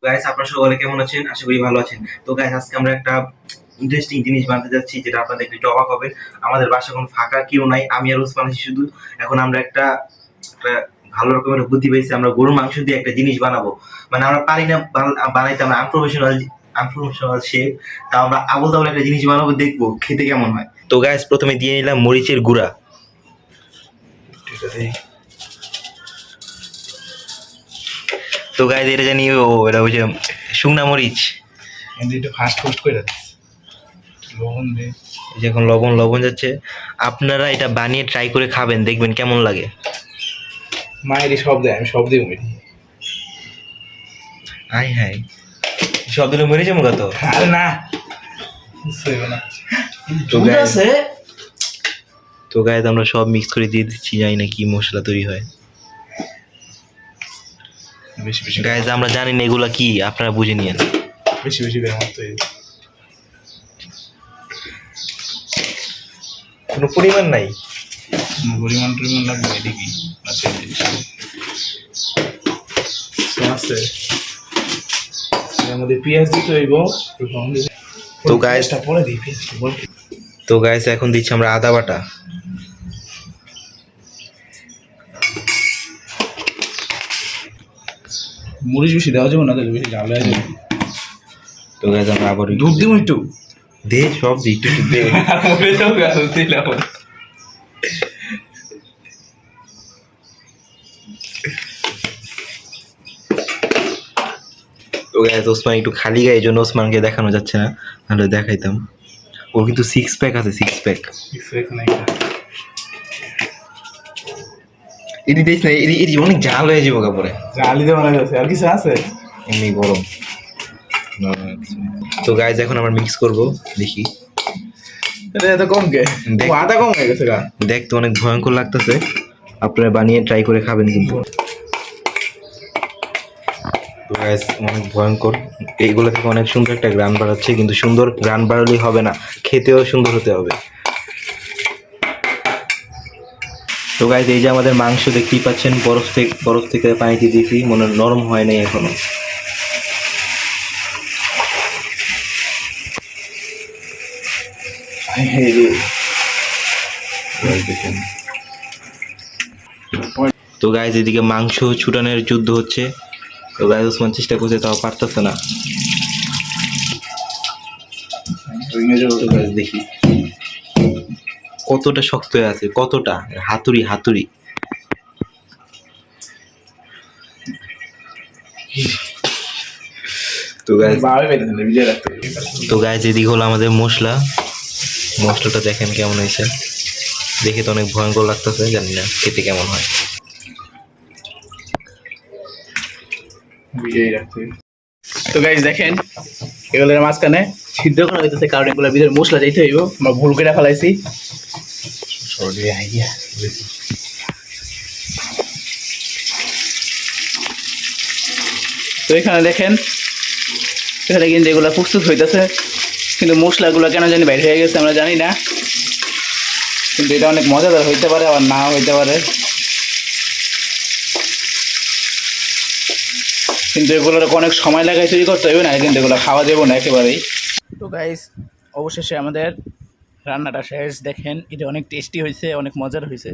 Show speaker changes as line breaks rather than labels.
Guys আপনারা সকলে কেমন আছেন? আশা করি ভালো আছেন। তো গাইস আজকে আমরা একটা ইন্টারেস্টিং জিনিস বানাতে যাচ্ছি, যেটা আপনাদের একটু অবাক হবেন। আমাদের বাসা কোনো ফাঁকা কেউ নাই, আমি আর ওসমান আছি শুধু। এখন আমরা একটা ভালো রকমের বুদ্ধি পেয়েছি, আমরা গরুর মাংস দিয়ে একটা জিনিস বানাবো। মানে আমরা পারি না বানাইতে, আমরা আনপ্রফেশনাল শেফ। তা আমরা আবল তাবল একটা জিনিস বানাবো, দেখবো খেতে কেমন হয়। তো গাইস প্রথমে দিয়ে নিলাম মরিচের গুঁড়া। তো গাইস এটা জানি এটা ওই যে শুকনা মরিচ,
ফাস্ট ফুড করে লবণ দে।
এখন লবণ যাচ্ছে। আপনারা এটা বানিয়ে ট্রাই করে খাবেন, দেখবেন কেমন লাগে।
মায়েরই সব দেয়, আমি সব দিই মেরি।
হাই হাই, সব দিলে মরে যাবো কত।
আরে না, বুঝতে না।
তো তো গাইস আমরা সব মিক্স করে দিয়ে দিচ্ছি, জানি না কি মশলা তৈরি হয়।
বেশি বেশি
গাইস আমরা জানি না এগুলা কি, আপনারা বুঝে নিয়েন।
বেশি বেশি ব্যবহার তৈরি,
কোনো পরিমাণ নাই।
পরিমাণ লাগবে এদিকে আছে আছে। এর মধ্যে পেঁয়াজ দিতে হইব।
তো গাইস
পরে দিই পেঁয়াজটা পরে।
তো গাইস এখন দিচ্ছি আমরা আদা বাটা।
মরিচ বেশি দেওয়া যাবে না, তাহলে বেশি ঝাল হয়ে যাবে।
তো গাইস আমরা আবার
দুধ দিব একটু,
দে সব দিই একটু একটু দে। তো গাইস ওসমান একটু খালি গায়ে, এই জন্য ওসমানকে দেখানো যাচ্ছে না, নাহলে দেখাইতাম। ওর কিন্তু 6 প্যাক আছে, 6 প্যাক। এটি দেখ না, এটি অনেক জাল হয়ে যাবো কাপড়ে।
জালি দেওয়া আছে, আর কিছু আছে
এমনি গরম। তো গাইস এখন আমরা মিক্স করব, দেখি।
এত কম কে? আদা কম হয়ে গেছে গা।
দেখতে অনেক ভয়ঙ্কর লাগতেছে, আপনারা বানিয়ে ট্রাই করে খাবেন কিন্তু। তো গাইস অনেক ভয়ঙ্কর, এইগুলো থেকে অনেক সুন্দর একটা গ্রান বাড়াচ্ছে, কিন্তু সুন্দর গ্রান বাড়ালেই হবে না, খেতেও সুন্দর হতে হবে। তো গাইস এই যে আমাদের মাংস দেখতেই পাচ্ছেন, বরফ থেকে পানিতে দিয়েছি, মনে নরম হয় নাই এখনো। তো গাইস এদিকে মাংস ছুটানোর যুদ্ধ হচ্ছে। তো গাইস ওসমান চেষ্টা করছে, তাও পারতেছে না। তো গাইস দেখি কতটা শক্ত হয়ে আছে, কতটা হাতুড়ি। তো গাইস এদিকে হলো আমাদের মশলাটা দেখেন কেমন হয়েছে, দেখে তো অনেক ভয়ঙ্কর লাগতেছে, জানি না খেতে কেমন হয়।
তো গাইস দেখেন, এগুলোর মাঝখানে সিদ্ধ করা হইতেছে, কারণ এগুলোর ভিতরে মশলা যাইতে হইব। আমরা ভুল করে ফেলাইছি। তো এখানে দেখেন, এখানে কিন্তু এগুলো প্রস্তুত হইতেছে, কিন্তু মশলাগুলো কেন জানি বাইরে হয়ে গেছে, আমরা জানি না। কিন্তু এটা অনেক মজাদার হইতে পারে, আবার না হইতে পারে। কিন্তু এগুলোর অনেক সময় লাগায় তৈরি করতে হবে না, কিন্তু এগুলো খাওয়া যাবে না একেবারেই। তো গাইস অবশেষে আমাদের রান্নাটা শেষ। দেখেন এটা অনেক টেস্টি হয়েছে, অনেক মজার হয়েছে।